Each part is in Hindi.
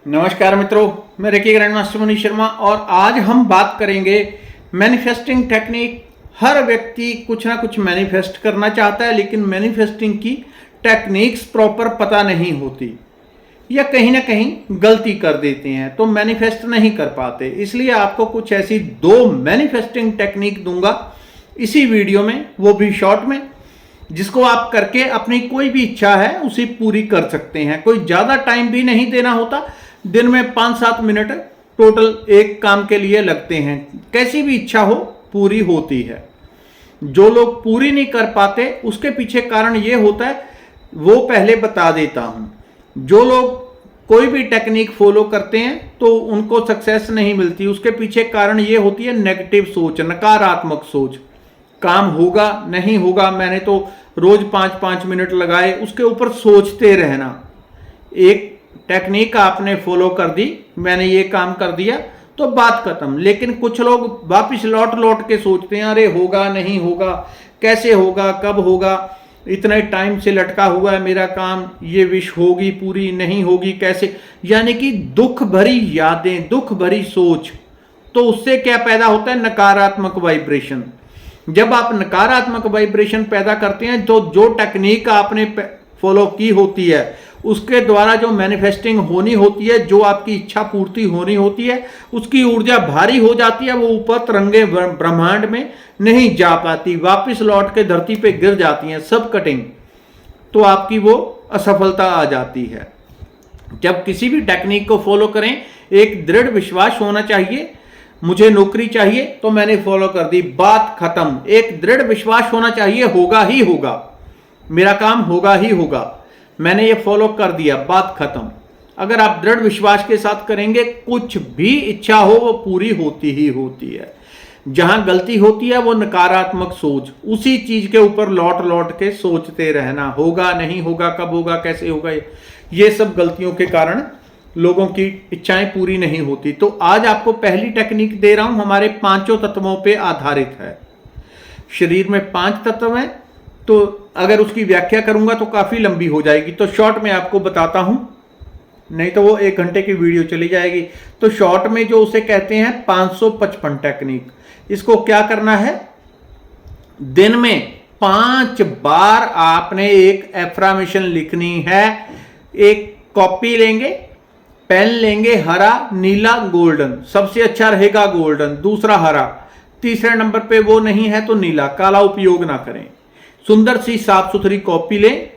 नमस्कार मित्रों, मैं reiki grand master Manish Sharma और आज हम बात करेंगे मैनिफेस्टिंग टेक्निक। हर व्यक्ति कुछ ना कुछ मैनिफेस्ट करना चाहता है, लेकिन मैनिफेस्टिंग की टेक्निक्स प्रॉपर पता नहीं होती या कहीं ना कहीं गलती कर देते हैं तो मैनिफेस्ट नहीं कर पाते। इसलिए आपको कुछ ऐसी 2 मैनिफेस्टिंग टेक्निक दूंगा इसी वीडियो में, वो भी शॉर्ट में, जिसको आप करके अपनी कोई भी इच्छा है उसे पूरी कर सकते हैं। कोई ज़्यादा टाइम भी नहीं देना होता, दिन में 5-7 मिनट टोटल एक काम के लिए लगते हैं। कैसी भी इच्छा हो पूरी होती है। जो लोग पूरी नहीं कर पाते उसके पीछे कारण ये होता है, वो पहले बता देता हूं। जो लोग कोई भी टेक्निक फॉलो करते हैं तो उनको सक्सेस नहीं मिलती, उसके पीछे कारण ये होती है नेगेटिव सोच, नकारात्मक सोच। काम होगा नहीं होगा, मैंने तो रोज 5-5 मिनट लगाए, उसके ऊपर सोचते रहना। एक टेक्निक आपने फॉलो कर दी, मैंने ये काम कर दिया तो बात खत्म। लेकिन कुछ लोग वापिस लौट के सोचते हैं, अरे होगा नहीं होगा, कैसे होगा, कब होगा, इतने टाइम से लटका हुआ है मेरा काम, ये विश होगी पूरी नहीं होगी कैसे। यानी कि दुख भरी यादें, दुख भरी सोच। तो उससे क्या पैदा होता है? नकारात्मक वाइब्रेशन। जब आप नकारात्मक वाइब्रेशन पैदा करते हैं तो जो टेक्निक आपने फॉलो की होती है उसके द्वारा जो मैनिफेस्टिंग होनी होती है, जो आपकी इच्छा पूर्ति होनी होती है, उसकी ऊर्जा भारी हो जाती है। वो ऊपर तिरंगे ब्रह्मांड में नहीं जा पाती, वापस लौट के धरती पे गिर जाती हैं, सब कटिंग। तो आपकी वो असफलता आ जाती है। जब किसी भी टेक्निक को फॉलो करें, एक दृढ़ विश्वास होना चाहिए। मुझे नौकरी चाहिए तो मैंने फॉलो कर दी, बात खत्म। एक दृढ़ विश्वास होना चाहिए, होगा ही होगा, मेरा काम होगा ही होगा, मैंने ये फॉलो कर दिया, बात खत्म। अगर आप दृढ़ विश्वास के साथ करेंगे, कुछ भी इच्छा हो वो पूरी होती ही होती है। जहां गलती होती है वो नकारात्मक सोच, उसी चीज के ऊपर लौट के सोचते रहना, होगा नहीं होगा, कब होगा, कैसे होगा। ये सब गलतियों के कारण लोगों की इच्छाएं पूरी नहीं होती। तो आज आपको पहली टेक्निक दे रहा हूं, हमारे 5 तत्वों पे आधारित है। शरीर में 5 तत्व हैं, तो अगर उसकी व्याख्या करूंगा तो काफी लंबी हो जाएगी, तो शॉर्ट में आपको बताता हूं, नहीं तो वो 1 घंटे की वीडियो चली जाएगी। तो शॉर्ट में जो उसे कहते हैं 555 टेक्निक। इसको क्या करना है? दिन में 5 बार आपने एक एफर्मेशन लिखनी है। एक कॉपी लेंगे, पेन लेंगे, हरा, नीला, गोल्डन। सबसे अच्छा रहेगा गोल्डन, दूसरा हरा, तीसरे नंबर पे वो नहीं है तो नीला, काला उपयोग ना करें। सुंदर सी साफ सुथरी कॉपी लें,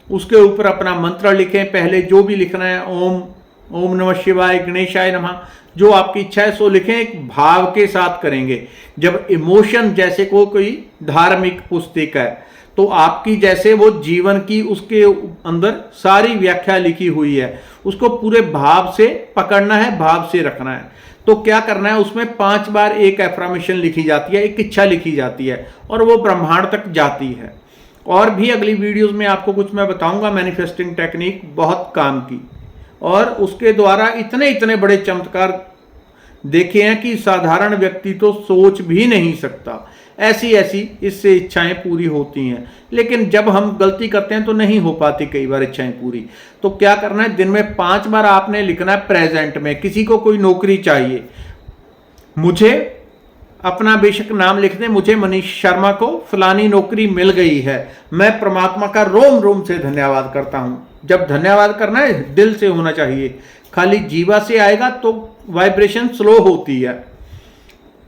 उसके ऊपर अपना मंत्र लिखें। पहले जो भी लिखना है, ओम नमः शिवाय, गणेशाय नमः, जो आपकी इच्छा है सो लिखें। एक भाव के साथ करेंगे। जब इमोशन, जैसे को कोई धार्मिक पुस्तक है तो आपकी जैसे वो जीवन की उसके अंदर सारी व्याख्या लिखी हुई है, उसको पूरे भाव से पकड़ना है, भाव से रखना है। तो क्या करना है, उसमें 5 बार एक एफर्मेशन लिखी जाती है, एक इच्छा लिखी जाती है और वो ब्रह्मांड तक जाती है। और भी अगली वीडियोस में आपको कुछ मैं बताऊंगा मैनिफेस्टिंग टेक्निक, बहुत काम की, और उसके द्वारा इतने बड़े चमत्कार देखे हैं कि साधारण व्यक्ति तो सोच भी नहीं सकता। ऐसी इससे इच्छाएं पूरी होती हैं। लेकिन जब हम गलती करते हैं तो नहीं हो पाती कई बार इच्छाएं पूरी। तो क्या करना है, दिन में 5 बार आपने लिखना है प्रेजेंट में। किसी को कोई नौकरी चाहिए, मुझे अपना बेशक नाम लिख दें, मुझे मनीष शर्मा को फलानी नौकरी मिल गई है, मैं परमात्मा का रोम रोम से धन्यवाद करता हूं। जब धन्यवाद करना है दिल से होना चाहिए, खाली जीवा से आएगा तो वाइब्रेशन स्लो होती है।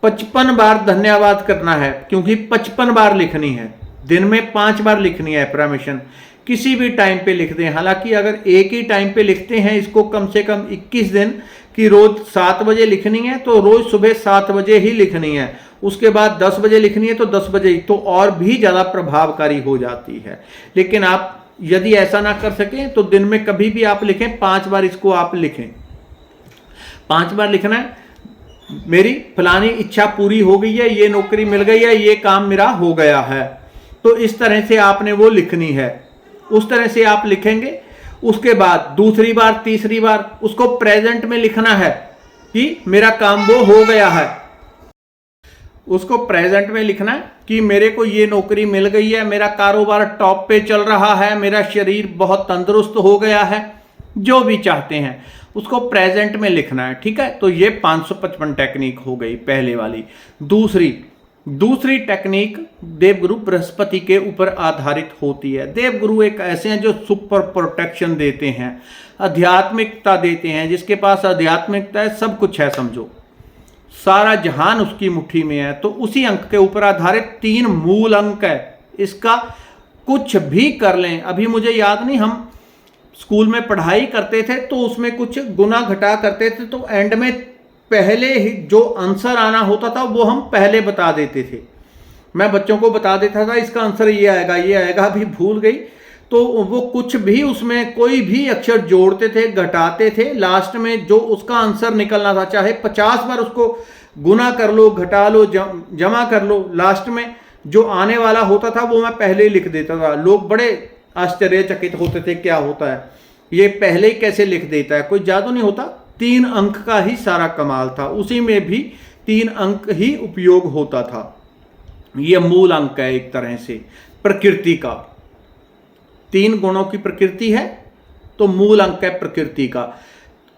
55 बार धन्यवाद करना है, क्योंकि 55 बार लिखनी है। दिन में 5 बार लिखनी है एफर्मेशन, किसी भी टाइम पे लिख दें। हालांकि अगर एक ही टाइम पे लिखते हैं इसको कम से कम 21 दिन कि रोज 7 बजे लिखनी है तो रोज सुबह 7 बजे ही लिखनी है। उसके बाद 10 बजे लिखनी है तो 10 बजे, तो और भी ज़्यादा प्रभावकारी हो जाती है। लेकिन आप यदि ऐसा ना कर सकें तो दिन में कभी भी आप लिखें, 5 बार इसको आप लिखें। 5 बार लिखना है, मेरी फलानी इच्छा पूरी हो गई है, ये नौकरी मिल गई है, ये काम मेरा हो गया है। तो इस तरह से आपने वो लिखनी है, उस तरह से आप लिखेंगे। उसके बाद दूसरी बार, तीसरी बार उसको प्रेजेंट में लिखना है कि मेरा काम वो हो गया है। उसको प्रेजेंट में लिखना है कि मेरे को ये नौकरी मिल गई है, मेरा कारोबार टॉप पे चल रहा है, मेरा शरीर बहुत तंदुरुस्त हो गया है, जो भी चाहते हैं। उसको प्रेजेंट में लिखना है। ठीक है, तो ये 555 टेक्निक हो गई पहले वाली। दूसरी टेक्निक देवगुरु बृहस्पति के ऊपर आधारित होती है। देवगुरु एक ऐसे हैं जो सुपर प्रोटेक्शन देते हैं, आध्यात्मिकता देते हैं। जिसके पास आध्यात्मिकता है सब कुछ है, समझो सारा जहान उसकी मुट्ठी में है। तो उसी अंक के ऊपर आधारित 3 मूल अंक है। इसका कुछ भी कर लें, अभी मुझे याद नहीं, हम स्कूल में पढ़ाई करते थे तो उसमें कुछ गुना घटा करते थे, तो एंड में पहले ही जो आंसर आना होता था वो हम पहले बता देते थे। मैं बच्चों को बता देता था इसका आंसर ये आएगा, ये आएगा, अभी भूल गई। तो वो कुछ भी उसमें कोई भी अक्षर जोड़ते थे, घटाते थे, लास्ट में जो उसका आंसर निकलना था, चाहे 50 बार उसको गुना कर लो, घटा लो, जमा कर लो, लास्ट में जो आने वाला होता था वो मैं पहले ही लिख देता था। लोग बड़े आश्चर्यचकित होते थे, क्या होता है ये पहले ही कैसे लिख देता है, कोई जादू नहीं होता। 3 अंक का ही सारा कमाल था, उसी में भी 3 अंक ही उपयोग होता था। यह मूल अंक है एक तरह से प्रकृति का। 3 गुणों की प्रकृति है तो मूल अंक है प्रकृति का।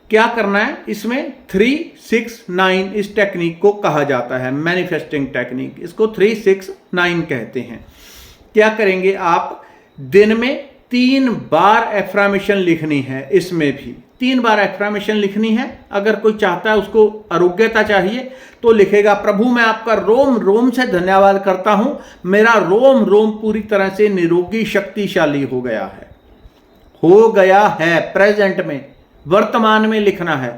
क्या करना है इसमें, 3, 6, 9 इस टेक्निक को कहा जाता है, मैनिफेस्टिंग टेक्निक। इसको 3, 6, 9 कहते हैं। क्या करेंगे आप, दिन में 3 बार एफर्मेशन लिखनी है। इसमें भी 3 बार एफर्मेशन लिखनी है। अगर कोई चाहता है उसको आरोग्यता चाहिए तो लिखेगा, प्रभु मैं आपका रोम रोम से धन्यवाद करता हूं, मेरा रोम रोम पूरी तरह से निरोगी शक्तिशाली हो गया है प्रेजेंट में, वर्तमान में लिखना है।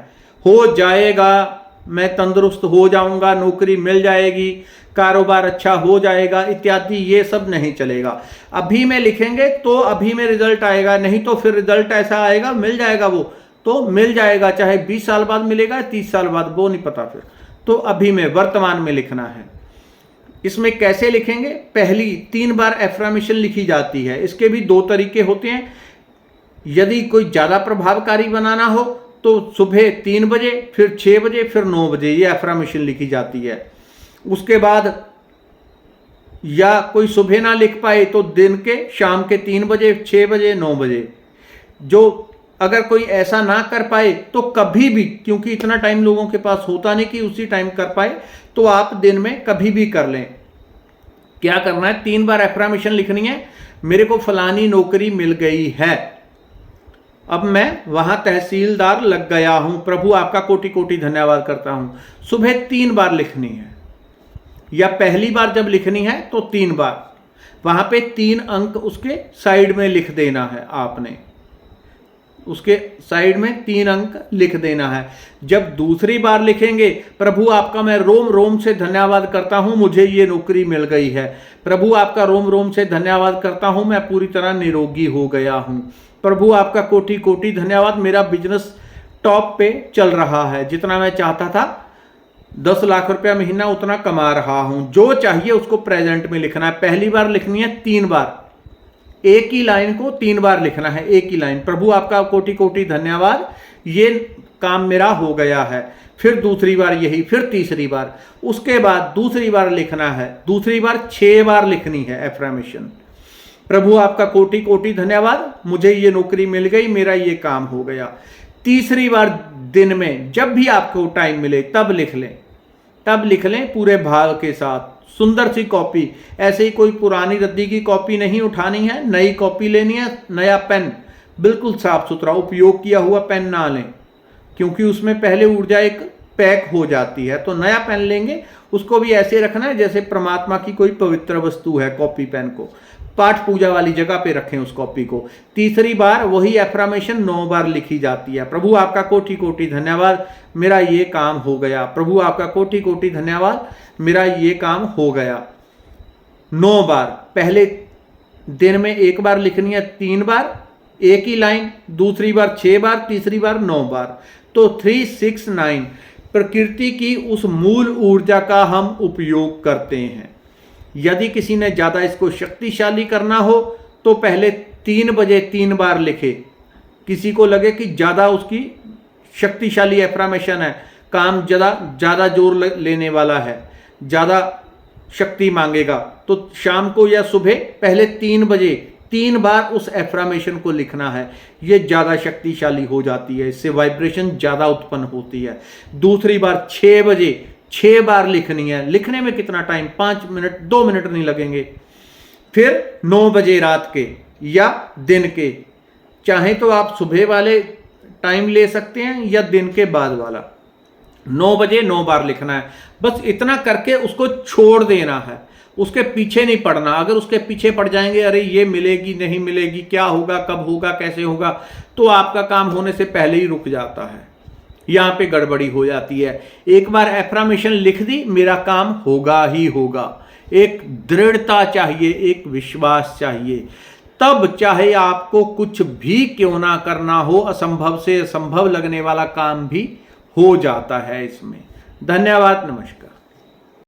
हो जाएगा, मैं तंदुरुस्त हो जाऊंगा, नौकरी मिल जाएगी, कारोबार अच्छा हो जाएगा इत्यादि, ये सब नहीं चलेगा। अभी में लिखेंगे तो अभी में रिजल्ट आएगा, नहीं तो फिर रिजल्ट ऐसा आएगा, मिल जाएगा वो तो मिल जाएगा, चाहे 20 साल बाद मिलेगा, 30 साल बाद, वो नहीं पता फिर। तो अभी में वर्तमान में लिखना है। इसमें कैसे लिखेंगे, पहली 3 बार एफर्मेशन लिखी जाती है। इसके भी 2 तरीके होते हैं। यदि कोई ज्यादा प्रभावकारी बनाना हो तो सुबह 3 बजे, फिर 6 बजे, फिर 9 बजे ये एफर्मेशन लिखी जाती है। उसके बाद या कोई सुबह ना लिख पाए तो दिन के शाम के 3 बजे, 6 बजे, 9 बजे। जो अगर कोई ऐसा ना कर पाए तो कभी भी, क्योंकि इतना टाइम लोगों के पास होता नहीं कि उसी टाइम कर पाए, तो आप दिन में कभी भी कर लें। क्या करना है, 3 बार एफर्मेशन लिखनी है। मेरे को फलानी नौकरी मिल गई है, अब मैं वहां तहसीलदार लग गया हूं, प्रभु आपका कोटि कोटि धन्यवाद करता हूं। सुबह 3 बार लिखनी है, या पहली बार जब लिखनी है तो 3 बार, वहां पे 3 अंक उसके साइड में लिख देना है। आपने उसके साइड में 3 अंक लिख देना है। जब दूसरी बार लिखेंगे, प्रभु आपका मैं रोम रोम से धन्यवाद करता हूं, मुझे ये नौकरी मिल गई है, प्रभु आपका रोम रोम से धन्यवाद करता हूं, मैं पूरी तरह निरोगी हो गया हूं, प्रभु आपका कोटि कोटि धन्यवाद, मेरा बिजनेस टॉप पे चल रहा है, जितना मैं चाहता था 10 लाख रुपया महीना उतना कमा रहा हूं। जो चाहिए उसको प्रेजेंट में लिखना है। पहली बार लिखनी है 3 बार, एक ही लाइन को 3 बार लिखना है, एक ही लाइन, प्रभु आपका कोटि कोटि धन्यवाद, ये काम मेरा हो गया है। फिर दूसरी बार यही, फिर तीसरी बार, उसके बाद दूसरी बार लिखना है। दूसरी बार 6 बार लिखनी है एफर्मेशन, प्रभु आपका कोटि कोटि धन्यवाद, मुझे ये नौकरी मिल गई, मेरा ये काम हो गया। तीसरी बार दिन में जब भी आपको टाइम मिले तब लिख लें, तब लिख लें पूरे भाव के साथ, सुंदर सी कॉपी। ऐसे ही कोई पुरानी रद्दी की कॉपी नहीं उठानी है, नई कॉपी लेनी है, नया पेन, बिल्कुल साफ सुथरा उपयोग किया हुआ पेन ना लें, क्योंकि उसमें पहले ऊर्जा एक पैक हो जाती है। तो नया पेन लेंगे, उसको भी ऐसे रखना है जैसे परमात्मा की कोई पवित्र वस्तु है। कॉपी पेन को पाठ पूजा वाली जगह पे रखें उस कॉपी को। तीसरी बार वही एफर्मेशन 9 बार लिखी जाती है, प्रभु आपका कोटि कोटि धन्यवाद, मेरा ये काम हो गया, प्रभु आपका कोटि कोटि धन्यवाद, मेरा ये काम हो गया। 9 बार, पहले दिन में 1 बार लिखनी है, 3 बार एक ही लाइन, दूसरी बार 6 बार, तीसरी बार 9 बार। तो 3, 6, 9 प्रकृति की उस मूल ऊर्जा का हम उपयोग करते हैं। यदि किसी ने ज़्यादा इसको शक्तिशाली करना हो तो पहले 3 बजे 3 बार लिखे। किसी को लगे कि ज़्यादा उसकी शक्तिशाली एफर्मेशन है, काम ज़्यादा जोर लेने वाला है, ज़्यादा शक्ति मांगेगा, तो शाम को या सुबह पहले 3 बजे 3 बार उस एफर्मेशन को लिखना है। ये ज़्यादा शक्तिशाली हो जाती है, इससे वाइब्रेशन ज़्यादा उत्पन्न होती है। दूसरी बार 6 बजे 6 बार लिखनी है। लिखने में कितना टाइम, 5 मिनट 2 मिनट नहीं लगेंगे। फिर 9 बजे रात के या दिन के, चाहे तो आप सुबह वाले टाइम ले सकते हैं या दिन के बाद वाला। 9 बजे 9 बार लिखना है। बस इतना करके उसको छोड़ देना है, उसके पीछे नहीं पड़ना। अगर उसके पीछे पड़ जाएंगे, अरे ये मिलेगी नहीं मिलेगी, क्या होगा, कब होगा, कैसे होगा, तो आपका काम होने से पहले ही रुक जाता है। यहां पे गड़बड़ी हो जाती है। एक बार एफर्मेशन लिख दी, मेरा काम होगा ही होगा। एक दृढ़ता चाहिए, एक विश्वास चाहिए, तब चाहे आपको कुछ भी क्यों ना करना हो, असंभव से असंभव लगने वाला काम भी हो जाता है इसमें। धन्यवाद, नमस्कार।